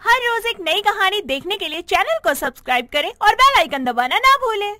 हर रोज एक नई कहानी देखने के लिए चैनल को सब्सक्राइब करें और बेल आइकन दबाना ना भूलें।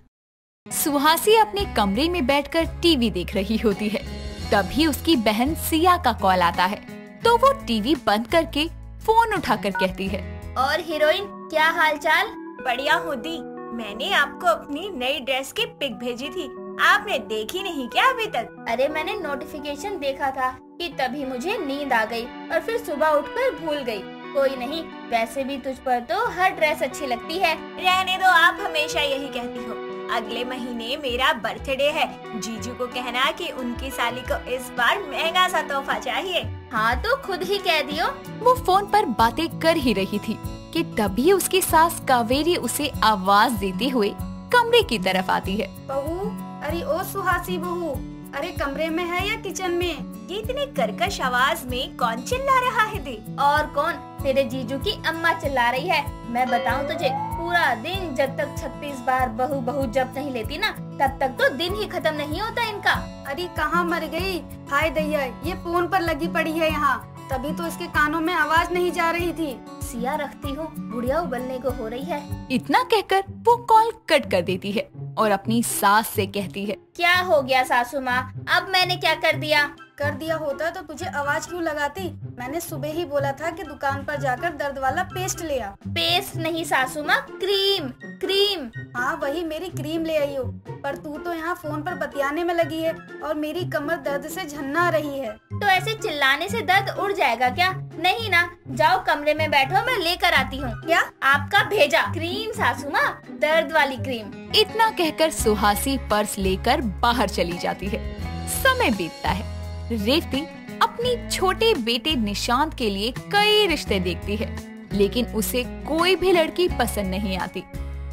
सुहासी अपने कमरे में बैठकर टीवी देख रही होती है। तभी उसकी बहन सिया का कॉल आता है, तो वो टीवी बंद करके फोन उठाकर कहती है, और हीरोइन क्या हालचाल? बढ़िया हूँ दी। मैंने आपको अपनी नई ड्रेस की पिक भेजी थी, आपने देखी नहीं क्या अभी तक? अरे मैंने नोटिफिकेशन देखा था कि तभी मुझे नींद आ गई और फिर सुबह उठकर भूल गई। कोई नहीं, वैसे भी तुझ पर तो हर ड्रेस अच्छी लगती है। रहने दो, आप हमेशा यही कहती हो। अगले महीने मेरा बर्थडे है, जीजू को कहना कि उनकी साली को इस बार महंगा सा तोहफा चाहिए। हाँ तो खुद ही कह दियो। वो फोन पर बातें कर ही रही थी कि तभी उसकी सास कावेरी उसे आवाज देते हुए कमरे की तरफ आती है। बहू, अरे ओ सुहासी बहू, अरे कमरे में है या किचन में? ये इतनी कर्कश आवाज में कौन चिल्ला रहा है दी? और कौन? तेरे जीजू की अम्मा चिल्ला रही है। मैं बताऊं तुझे, पूरा दिन जब तक 36 बार बहू बहू जब नहीं लेती ना, तब तक तो दिन ही खत्म नहीं होता इनका। अरे कहाँ मर गई? हाय दैया, ये फोन पर लगी पड़ी है यहाँ, तभी तो इसके कानों में आवाज नहीं जा रही थी। सिया रखती हूँ, बुढ़िया उबलने को हो रही है। इतना कहकर वो कॉल कट कर देती है और अपनी सास से कहती है, क्या हो गया सासू माँ, अब मैंने क्या कर दिया? कर दिया होता तो तुझे आवाज क्यों लगाती? मैंने सुबह ही बोला था कि दुकान पर जाकर दर्द वाला पेस्ट ले आ। पेस्ट नहीं सासू माँ, क्रीम क्रीम। हाँ वही मेरी क्रीम ले आई हो, पर तू तो यहाँ फोन पर बतियाने में लगी है और मेरी कमर दर्द से झन्ना रही है। तो ऐसे चिल्लाने से दर्द उड़ जाएगा क्या? नहीं ना, जाओ कमरे में बैठो, मैं लेकर आती हूँ। क्या? आपका भेजा क्रीम सासू माँ, दर्द वाली क्रीम। इतना कहकर सुहासी पर्स लेकर बाहर चली जाती है। समय बीतता है। रेवती अपनी छोटे बेटे निशांत के लिए कई रिश्ते देखती है, लेकिन उसे कोई भी लड़की पसंद नहीं आती।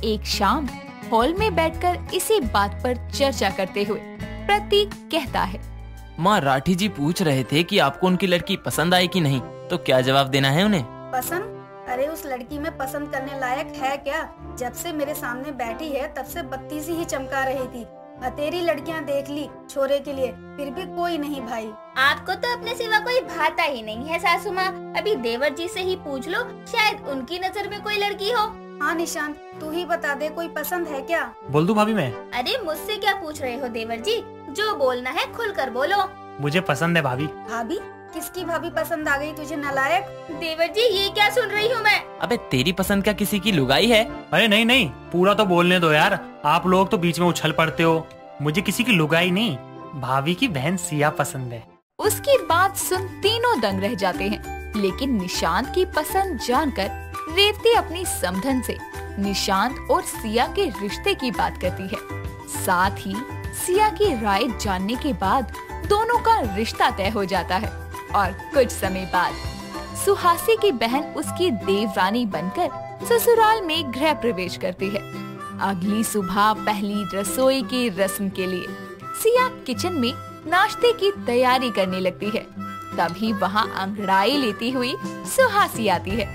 एक शाम हॉल में बैठकर इसी बात पर चर्चा करते हुए प्रतीक कहता है, माँ राठी जी पूछ रहे थे कि आपको उनकी लड़की पसंद आई कि नहीं, तो क्या जवाब देना है उन्हें? पसंद? अरे उस लड़की में पसंद करने लायक है क्या? जब से मेरे सामने बैठी है तब से बत्ती सी ही चमका रही थी। तेरी लड़कियां देख ली छोरे के लिए, फिर भी कोई नहीं भाई। आपको तो अपने सिवा कोई भाता ही नहीं है सासू माँ। अभी देवर जी से ही पूछ लो, शायद उनकी नजर में कोई लड़की हो। हाँ निशांत, तू ही बता दे, कोई पसंद है क्या? बोल दूं भाभी मैं? अरे मुझसे क्या पूछ रहे हो देवर जी, जो बोलना है खुलकर बोलो। मुझे पसंद है भाभी। भाभी? किसकी भाभी पसंद आ गई तुझे नालायक? देवर जी ये क्या सुन रही हूँ मैं? अबे तेरी पसंद क्या किसी की लुगाई है? अरे नहीं नहीं, पूरा तो बोलने दो यार, आप लोग तो बीच में उछल पड़ते हो। मुझे किसी की लुगाई नहीं, भाभी की बहन सिया पसंद है। उसकी बात सुन तीनों दंग रह जाते हैं, लेकिन निशांत की पसंद जानकर रेवती अपनी समधन से निशांत और सिया के रिश्ते की बात करती है। साथ ही सिया की राय जानने के बाद दोनों का रिश्ता तय हो जाता है और कुछ समय बाद सुहासी की बहन उसकी देवरानी बनकर ससुराल में गृह प्रवेश करती है। अगली सुबह पहली रसोई की रस्म के लिए सिया किचन में नाश्ते की तैयारी करने लगती है। तभी वहाँ अंगड़ाई लेती हुई सुहासी आती है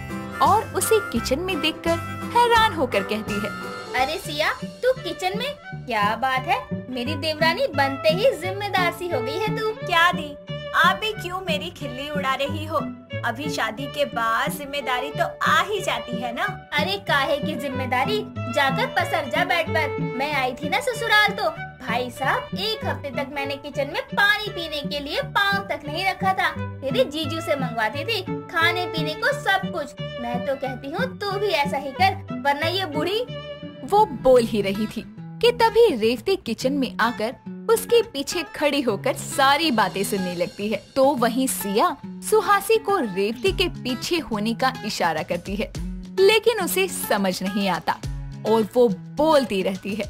और उसे किचन में देखकर हैरान होकर कहती है, अरे सिया, तू किचन में? क्या बात है, मेरी देवरानी बनते ही जिम्मेदार सी हो गई है तू। क्या दी, आप भी क्यों मेरी खिल्ली उड़ा रही हो? अभी शादी के बाद जिम्मेदारी तो आ ही जाती है ना। अरे काहे की जिम्मेदारी, जाकर पसर जा बेड पर। मैं आई थी ना ससुराल तो भाई साहब, एक हफ्ते तक मैंने किचन में पानी पीने के लिए पाँव तक नहीं रखा था। तेरे जीजू से मंगवाती थी खाने पीने को सब कुछ। मैं तो कहती हूँ तू भी ऐसा ही कर, वरना ये बूढ़ी। वो बोल ही रही थी कि तभी रेवती किचन में आकर उसके पीछे खड़ी होकर सारी बातें सुनने लगती है। तो वहीं सिया सुहासी को रेवती के पीछे होने का इशारा करती है, लेकिन उसे समझ नहीं आता और वो बोलती रहती है।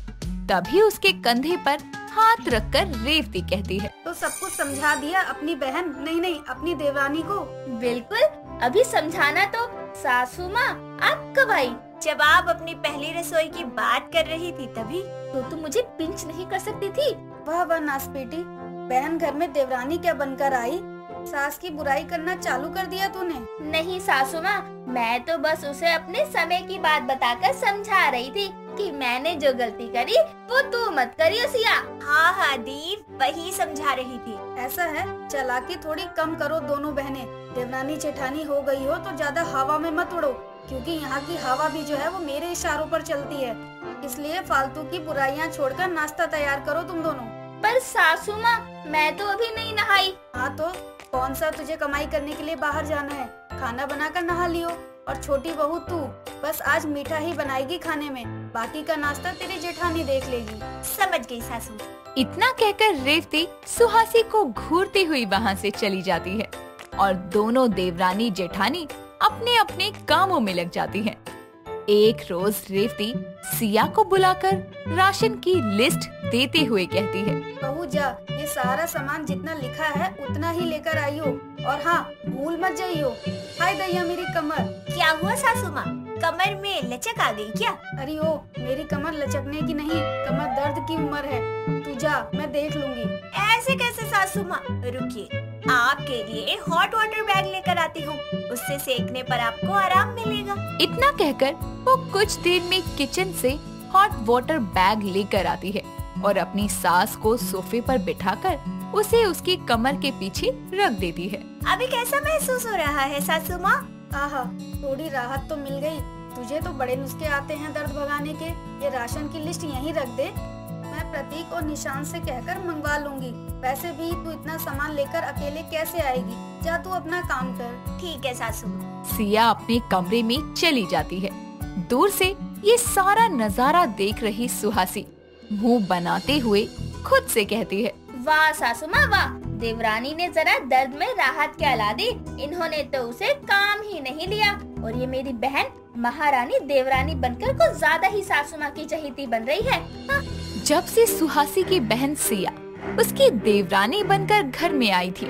तभी उसके कंधे पर हाथ रखकर रेवती कहती है, तो सब कुछ समझा दिया अपनी बहन, नहीं अपनी देवरानी को? बिल्कुल, अभी समझाना तो। सासू माँ आप कब आई? जब आप अपनी पहली रसोई की बात कर रही थी तभी। तो तुम मुझे पिंच नहीं कर सकती थी? वाह वाह नासपेटी, बहन घर में देवरानी क्या बनकर आई? सास की बुराई करना चालू कर दिया तूने। नहीं सासू माँ, मैं तो बस उसे अपने समय की बात बताकर समझा रही थी कि मैंने जो गलती करी वो तू मत करियो सिया। हाँ दी, वही समझा रही थी। ऐसा है, चालाकी थोड़ी कम करो दोनों बहनें। देवरानी जेठानी हो गई हो तो ज्यादा हवा में मत उड़ो, क्योंकि यहाँ की हवा भी जो है वो मेरे इशारों पर चलती है। इसलिए फालतू की बुराइयाँ छोड़कर नाश्ता तैयार करो तुम दोनों। पर सासू माँ, मैं तो अभी नहीं नहाई। हाँ तो कौन सा तुझे कमाई करने के लिए बाहर जाना है? खाना बनाकर नहा लियो। और छोटी बहू तू बस आज मीठा ही बनाएगी खाने में, बाकी का नाश्ता तेरी जेठानी देख लेगी। समझ गई सासू। इतना कहकर रेवती सुहासी को घूरती हुई वहाँ से चली जाती है और दोनों देवरानी जेठानी अपने अपने कामों में लग जाती हैं। एक रोज रेवती सिया को बुलाकर राशन की लिस्ट देते हुए कहती है, बहू जा, ये सारा सामान जितना लिखा है उतना ही लेकर आइयो, और हाँ भूल मत जाइयो। हाय दैया मेरी कमर। क्या हुआ सासू माँ, कमर में लचक आ गई क्या? अरे ओ, मेरी कमर लचकने की नहीं, कमर दर्द की उम्र है। तू जा, मैं देख लूंगी। ऐसे कैसे सासू माँ, रुकिए, आपके लिए हॉट वाटर बैग लेकर आती हूँ, उससे सेकने पर आपको आराम मिलेगा। इतना कहकर वो कुछ देर में किचन से हॉट वाटर बैग लेकर आती है और अपनी सास को सोफे पर बिठाकर उसे उसकी कमर के पीछे रख देती है। अभी कैसा महसूस हो रहा है सासू माँ? आहा, थोड़ी राहत तो मिल गई। तुझे तो बड़े नुस्खे आते हैं दर्द भगाने के। ये राशन की लिस्ट यहीं रख दे, मैं प्रतीक और निशान से कहकर मंगवा लूंगी। वैसे भी तू इतना सामान लेकर अकेले कैसे आएगी? जा तू अपना काम कर। ठीक है सासू। सिया अपने कमरे में चली जाती है। दूर से ये सारा नजारा देख रही सुहासी मुंह बनाते हुए खुद से कहती है, वाह सासू माँ वाह, देवरानी ने जरा दर्द में राहत क्या ला दी। इन्होंने तो उसे काम ही नहीं लिया, और ये मेरी बहन महारानी देवरानी बनकर कुछ ज्यादा ही सासू माँ की चहेती बन रही है। हाँ। जब से सुहासी की बहन सिया उसकी देवरानी बनकर घर में आई थी,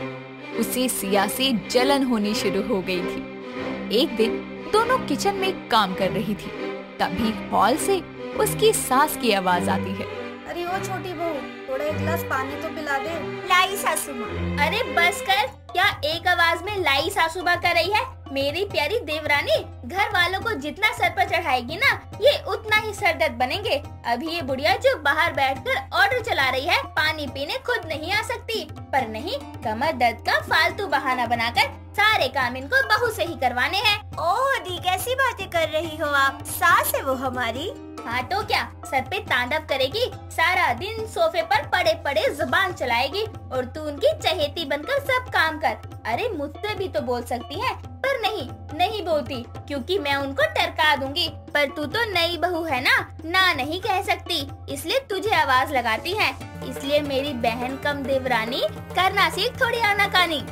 उसे सिया से जलन होनी शुरू हो गई थी। एक दिन दोनों किचन में काम कर रही थी, तभी हॉल से उसकी सास की आवाज आती है, अरे ओ छोटी बहू, थोड़ा एक गिलास पानी तो पिला दे। लाई सासू माँ। अरे बस कर, क्या एक आवाज में लाई सासू माँ कर रही है? मेरी प्यारी देवरानी घर वालों को जितना सर पर चढ़ाएगी ना, ये उतना ही सरदर्द बनेंगे। अभी ये बुढ़िया जो बाहर बैठकर ऑर्डर चला रही है, पानी पीने खुद नहीं आ सकती। पर नहीं, कमर दर्द का फालतू बहाना बनाकर सारे काम इनको बहू से ही करवाने हैं। ओह दी, कैसी बातें कर रही हो आप? सास है वो हमारी। हाँ तो क्या, सर पे तांडव करेगी, सारा दिन सोफे पर पड़े पड़े जुबान चलाएगी, और तू उनकी चहेती बनकर सब काम कर। अरे मुझसे भी तो बोल सकती है, पर नहीं बोलती, क्योंकि मैं उनको टरका दूंगी। पर तू तो नई बहू है ना नहीं कह सकती, इसलिए तुझे आवाज लगाती है। इसलिए मेरी बहन कम देवरानी करना सीख थोड़ी आनाकानी।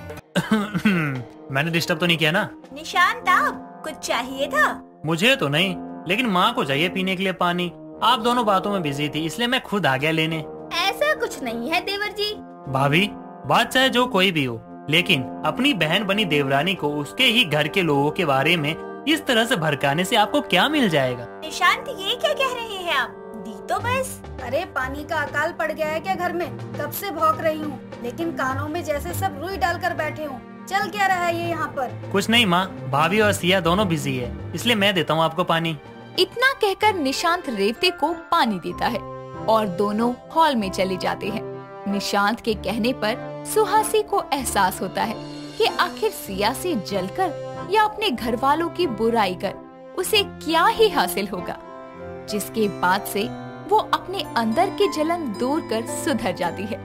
मैंने डिस्टर्ब तो नहीं किया ना? निशान ताब, कुछ चाहिए था? मुझे तो नहीं, लेकिन माँ को चाहिए पीने के लिए पानी। आप दोनों बातों में बिजी थी, इसलिए मैं खुद आ गया लेने। ऐसा कुछ नहीं है देवर जी। भाभी, बात चाहे जो कोई भी हो, लेकिन अपनी बहन बनी देवरानी को उसके ही घर के लोगों के बारे में इस तरह से भड़काने से आपको क्या मिल जाएगा? निशांत, ये क्या कह रहे हैं आप? दी तो बस। अरे पानी का अकाल पड़ गया है क्या घर में? कब से भौंक रही हूँ, लेकिन कानों में जैसे सब रुई डालकर बैठे हूँ। चल क्या रहा है ये यहाँ पर? कुछ नहीं माँ, भाभी और सिया दोनों बिजी है, इसलिए मैं देता हूँ आपको पानी। इतना कहकर निशांत रेवती को पानी देता है और दोनों हॉल में चले जाते हैं। निशांत के कहने पर सुहासी को एहसास होता है कि आखिर सिया से जलकर या अपने घर वालों की बुराई कर उसे क्या ही हासिल होगा, जिसके बाद से वो अपने अंदर की जलन दूर कर सुधर जाती है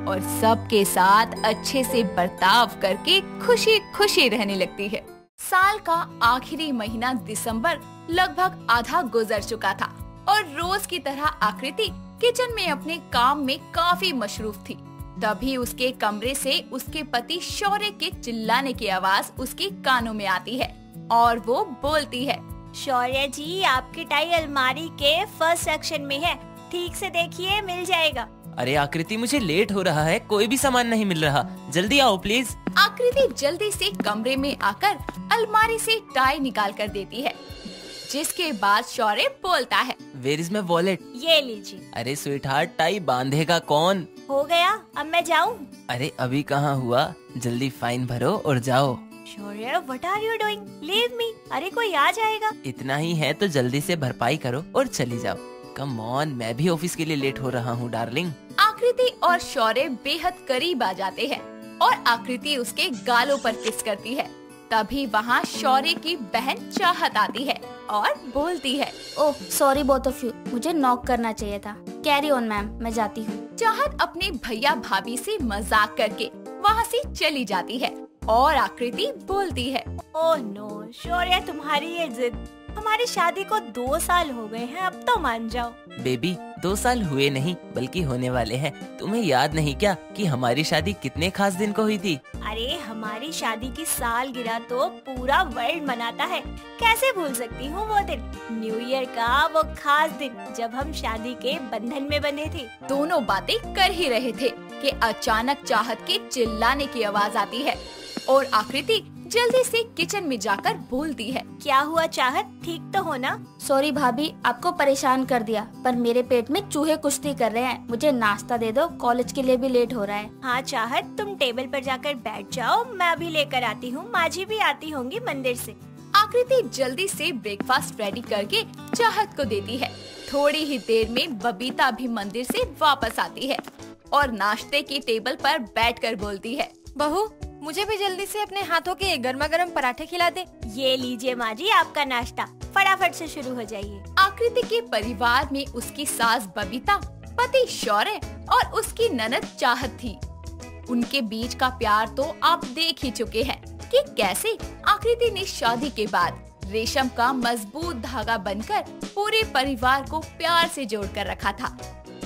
और सबके साथ अच्छे से बर्ताव करके खुशी खुशी रहने लगती है। साल का आखिरी महीना दिसंबर लगभग आधा गुजर चुका था और रोज की तरह आकृति किचन में अपने काम में काफी मशरूफ थी। तभी उसके कमरे से उसके पति शौर्य के चिल्लाने की आवाज उसके कानों में आती है और वो बोलती है, शौर्य जी, आपकी टाई अलमारी के फर्स्ट सेक्शन में है, ठीक से देखिए, मिल जाएगा। अरे आकृति, मुझे लेट हो रहा है, कोई भी सामान नहीं मिल रहा, जल्दी आओ प्लीज। आकृति जल्दी से कमरे में आकर अलमारी से टाई निकाल कर देती है, जिसके बाद शौर्य बोलता है, वेयर इज माय वॉलेट? ये लीजिए। अरे स्वीटहार्ट, टाई बांधेगा कौन? हो गया, अब मैं जाऊँ? अरे अभी कहाँ हुआ, जल्दी फाइन भरो और जाओ। Shaurya, what are you doing? Leave me. अरे कोई आ जाएगा। इतना ही है तो जल्दी से भरपाई करो और चली जाओ। कम ऑन, मैं भी ऑफिस के लिए लेट हो रहा हूँ डार्लिंग। आकृति और शौर्य बेहद करीब आ जाते हैं और आकृति उसके गालों पर किस करती है तभी वहाँ शौर्य की बहन चाहत आती है और बोलती है, oh sorry both of you, मुझे नॉक करना चाहिए था। कैरी ऑन मैम, मैं जाती हूँ। चाहत अपने भैया भाभी से मजाक करके वहाँ से चली जाती है और आकृति बोलती है, ओह नो शौर्य, तुम्हारी ये जिद। हमारी शादी को 2 साल हो गए हैं, अब तो मान जाओ। बेबी 2 साल हुए नहीं बल्कि होने वाले हैं। तुम्हें याद नहीं क्या कि हमारी शादी कितने खास दिन को हुई थी? अरे हमारी शादी की सालगिरह तो पूरा वर्ल्ड मनाता है, कैसे भूल सकती हूँ वो दिन, न्यू ईयर का वो खास दिन जब हम शादी के बंधन में बंधे थे। दोनों बातें कर ही रहे थे कि अचानक चाहत के चिल्लाने की आवाज आती है और आकृति जल्दी से किचन में जाकर बोलती है, क्या हुआ चाहत, ठीक तो हो ना? सॉरी भाभी, आपको परेशान कर दिया, पर मेरे पेट में चूहे कुश्ती कर रहे हैं। मुझे नाश्ता दे दो, कॉलेज के लिए भी लेट हो रहा है। हाँ चाहत, तुम टेबल पर जाकर बैठ जाओ, मैं अभी लेकर आती हूँ। माँ जी भी आती होंगी मंदिर से। आकृति जल्दी से ब्रेकफास्ट रेडी करके चाहत को देती है। थोड़ी ही देर में बबीता भी मंदिर से वापस आती है और नाश्ते की टेबल पर बैठकर बोलती है, बहू मुझे भी जल्दी से अपने हाथों के गर्मा गर्म पराठे खिला दे। ये लीजिए माँ जी आपका नाश्ता, फटाफट से शुरू हो जाइए। आकृति के परिवार में उसकी सास बबीता, पति शौर्य और उसकी ननद चाहत थी। उनके बीच का प्यार तो आप देख ही चुके हैं कि कैसे आकृति ने शादी के बाद रेशम का मजबूत धागा बनकर पूरे परिवार को प्यार से जोड़कर रखा था।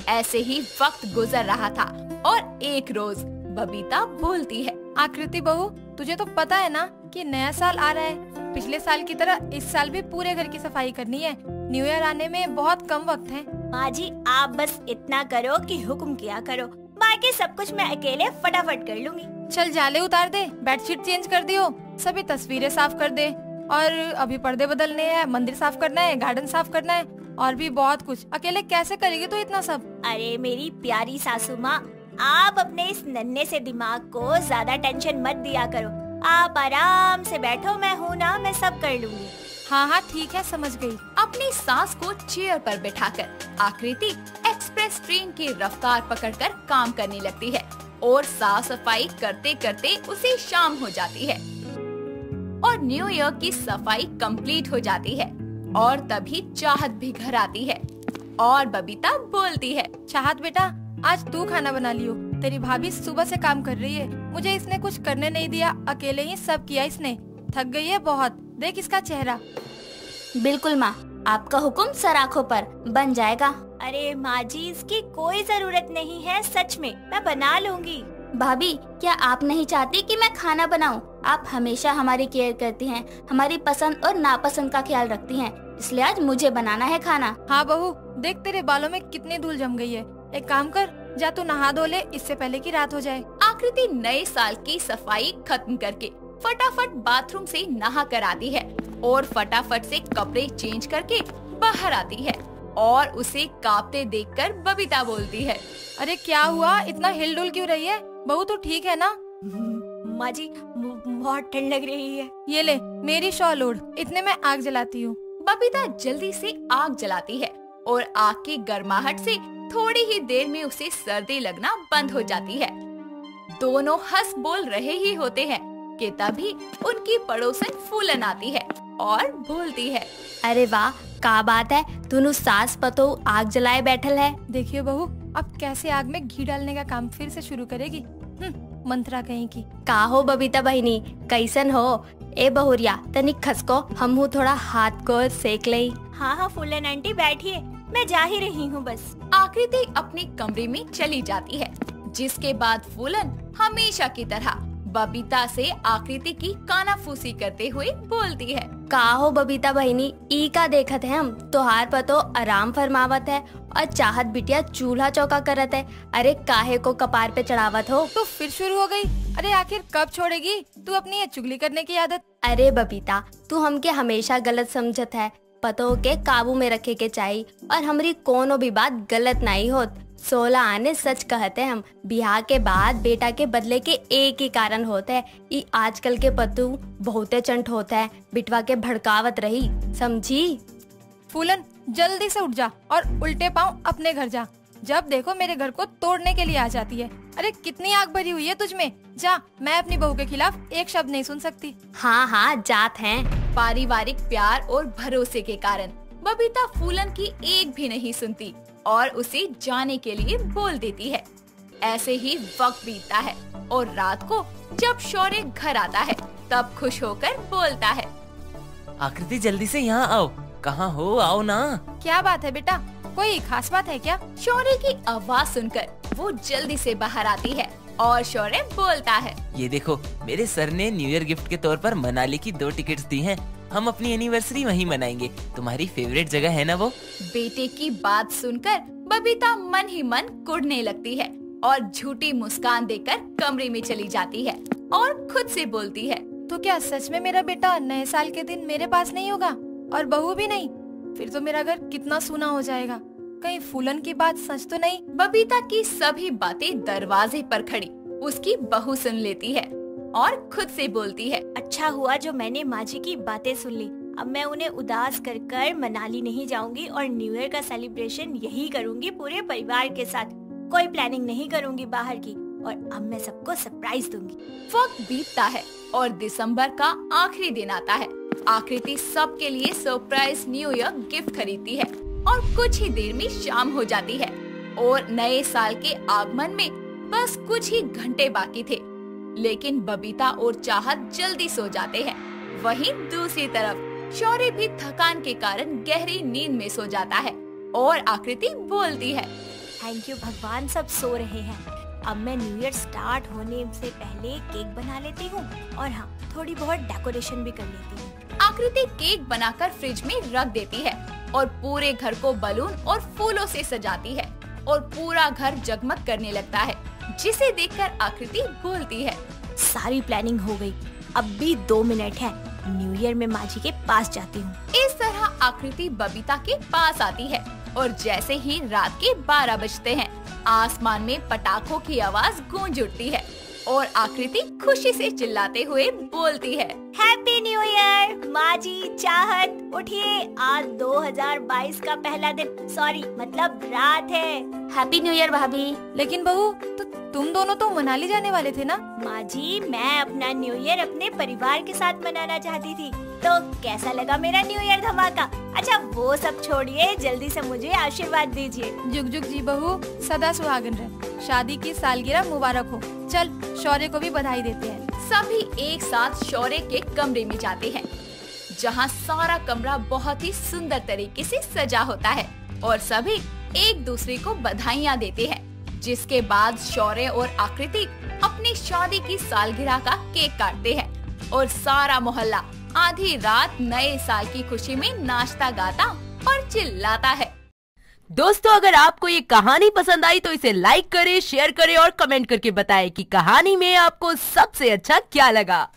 ऐसे ही वक्त गुजर रहा था और एक रोज बबीता बोलती है, आकृति बहू, तुझे तो पता है ना कि नया साल आ रहा है। पिछले साल की तरह इस साल भी पूरे घर की सफाई करनी है। न्यू ईयर आने में बहुत कम वक्त है। माँ जी आप बस इतना करो कि हुक्म किया करो, बाकी सब कुछ मैं अकेले फटाफट कर लूंगी। चल जाले उतार दे, बेडशीट चेंज कर दियो, सभी तस्वीरें साफ कर दे, और अभी पर्दे बदलने हैं, मंदिर साफ करना है, गार्डन साफ करना है और भी बहुत कुछ। अकेले कैसे करेगी तू इतना सब? अरे मेरी प्यारी सासू माँ, आप अपने इस नन्हे से दिमाग को ज्यादा टेंशन मत दिया करो। आप आराम से बैठो, मैं हूँ ना, मैं सब कर लूंगी। हाँ हाँ ठीक है, समझ गई। अपनी सास को चेयर पर बिठाकर आकृति एक्सप्रेस ट्रेन की रफ्तार पकड़कर काम करने लगती है और साफ सफाई करते करते उसे शाम हो जाती है और न्यू ईयर की सफाई कंप्लीट हो जाती है। और तभी चाहत भी घर आती है और बबीता बोलती है, चाहत बेटा, आज तू खाना बना लियो। तेरी भाभी सुबह से काम कर रही है, मुझे इसने कुछ करने नहीं दिया, अकेले ही सब किया इसने। थक गई है बहुत, देख इसका चेहरा। बिल्कुल माँ, आपका हुक्म सर आँखों पर, बन जाएगा। अरे माँ जी इसकी कोई जरूरत नहीं है, सच में मैं बना लूंगी। भाभी क्या आप नहीं चाहती कि मैं खाना बनाऊं? आप हमेशा हमारी केयर करती हैं, हमारी पसंद और नापसंद का ख्याल रखती हैं, इसलिए आज मुझे बनाना है खाना। हाँ बहू, देख तेरे बालों में कितनी धूल जम गई है। एक काम कर, जा तू नहा धो ले, इससे पहले कि रात हो जाए। आकृति नए साल की सफाई खत्म करके फटाफट बाथरूम से नहा कर आती है और फटाफट से कपड़े चेंज करके बाहर आती है और उसे कांपते देखकर बबीता बोलती है, अरे क्या हुआ, इतना हिलडुल क्यों रही है? बहू तो ठीक है ना? माँ जी बहुत ठंड लग रही है। ये ले मेरी शॉल ओढ़, इतने में आग जलाती हूँ। बबीता जल्दी से आग जलाती है और आग की गर्माहट से थोड़ी ही देर में उसे सर्दी लगना बंद हो जाती है। दोनों हंस बोल रहे ही होते हैं कि तभी उनकी पड़ोसन फूलन आती है और बोलती है, अरे वाह, क्या बात है, दोनों सास पतो आग जलाए बैठल है। देखिए बहू, अब कैसे आग में घी डालने का काम फिर से शुरू करेगी। मंत्रा कहीं की। का हो बबीता बहिनी, कैसन हो? ए बहुरिया तनिक खसको, हम हूँ थोड़ा हाथ को सेक ले। हाँ हाँ फूलन आंटी बैठिए, मैं जा ही रही हूँ बस। आकृति अपने कमरे में चली जाती है, जिसके बाद फूलन हमेशा की तरह बबीता से आकृति की कानाफूसी करते हुए बोलती है, का हो बबीता बहिनी, ई का देखत है हम, तोहार पतो आराम फरमावत है और चाहत बिटिया चूल्हा चौका करत है। अरे काहे को कपार पे चढ़ावत हो? तो फिर शुरू हो गई। अरे आखिर कब छोड़ेगी तू अपनी ये चुगली करने की आदत? अरे बबीता, तू हमके हमेशा गलत समझत है, पतो के काबू में रखे के चाहिए और हमारी कोनो भी बात गलत नहीं होत। 16 आने सच कहते हम, बिहार के बाद बेटा के बदले के एक ही कारण होता है, ये आजकल के पतू बहुते चंट होता है, बिटवा के भड़कावत रही, समझी? फूलन जल्दी से उठ जा और उल्टे पाँव अपने घर जा। जब देखो मेरे घर को तोड़ने के लिए आ जाती है। अरे कितनी आग भरी हुई है तुझ में। जा, मैं अपनी बहू के खिलाफ एक शब्द नहीं सुन सकती। हाँ हाँ जात हैं। पारिवारिक प्यार और भरोसे के कारण बबीता फूलन की एक भी नहीं सुनती और उसे जाने के लिए बोल देती है। ऐसे ही वक्त बीतता है और रात को जब शौर्य घर आता है तब खुश होकर बोलता है, आकृति जल्दी से यहाँ आओ। कहाँ हो, आओ ना। क्या बात है बेटा, कोई खास बात है क्या? शौर्य की आवाज सुनकर वो जल्दी से बाहर आती है और शौर्य बोलता है, ये देखो, मेरे सर ने न्यू ईयर गिफ्ट के तौर पर मनाली की 2 टिकट्स दी हैं। हम अपनी एनिवर्सरी वहीं मनाएंगे। तुम्हारी फेवरेट जगह है ना वो। बेटे की बात सुनकर बबीता मन ही मन कुढ़ने लगती है और झूठी मुस्कान देकर कमरे में चली जाती है और खुद से बोलती है, तो क्या सच में मेरा बेटा नए साल के दिन मेरे पास नहीं होगा और बहू भी नहीं? फिर तो मेरा घर कितना सूना हो जाएगा। कहीं फूलन की बात सच तो नहीं? बबीता की सभी बातें दरवाजे पर खड़ी उसकी बहू सुन लेती है और खुद से बोलती है, अच्छा हुआ जो मैंने माँ जी की बातें सुन ली। अब मैं उन्हें उदास कर कर मनाली नहीं जाऊंगी और न्यू ईयर का सेलिब्रेशन यही करूंगी पूरे परिवार के साथ। कोई प्लानिंग नहीं करूंगी बाहर की और अब मैं सबको सरप्राइज दूंगी। वक्त बीतता है और दिसंबर का आखिरी दिन आता है। आकृति सबके लिए सरप्राइज न्यू ईयर गिफ्ट खरीदती है और कुछ ही देर में शाम हो जाती है और नए साल के आगमन में बस कुछ ही घंटे बाकी थे। लेकिन बबीता और चाहत जल्दी सो जाते हैं। वहीं दूसरी तरफ शौर्य भी थकान के कारण गहरी नींद में सो जाता है और आकृति बोलती है, थैंक यू भगवान, सब सो रहे हैं। अब मैं न्यू ईयर स्टार्ट होने से पहले केक बना लेती हूँ और हाँ, थोड़ी बहुत डेकोरेशन भी कर लेती हूँ। आकृति केक बनाकर फ्रिज में रख देती है और पूरे घर को बलून और फूलों से सजाती है और पूरा घर जगमग करने लगता है, जिसे देखकर आकृति बोलती है, सारी प्लानिंग हो गई, अब भी 2 मिनट है। न्यू ईयर में माँ जी के पास जाती हूँ। इस तरह आकृति बबीता के पास आती है और जैसे ही रात के 12 बजते हैं, आसमान में पटाखों की आवाज गूंज उठती है और आकृति खुशी से चिल्लाते हुए बोलती है, हैप्पी न्यू ईयर माँ जी, चाहत, उठिए, आज 2022 का पहला दिन, सॉरी मतलब रात है। हैप्पी न्यू ईयर भाभी। लेकिन बहू, तो तुम दोनों तो मनाली जाने वाले थे ना? माँ जी, मैं अपना न्यू ईयर अपने परिवार के साथ मनाना चाहती थी। तो कैसा लगा मेरा न्यू ईयर धमाका? अच्छा वो सब छोड़िए, जल्दी से मुझे आशीर्वाद दीजिए। जुग जुग जी बहू, सदा सुहागन रहे, शादी की सालगिरह मुबारक हो। चल शौर्य को भी बधाई देते हैं। सभी एक साथ शौर्य के कमरे में जाते हैं, जहां सारा कमरा बहुत ही सुंदर तरीके से सजा होता है और सभी एक दूसरे को बधाइयाँ देते हैं। जिसके बाद शौर्य और आकृति अपनी शादी की सालगिरह का केक काटते हैं और सारा मोहल्ला आधी रात नए साल की खुशी में नाचता गाता और चिल्लाता है। दोस्तों, अगर आपको ये कहानी पसंद आई तो इसे लाइक करें, शेयर करें और कमेंट करके बताएं कि कहानी में आपको सबसे अच्छा क्या लगा।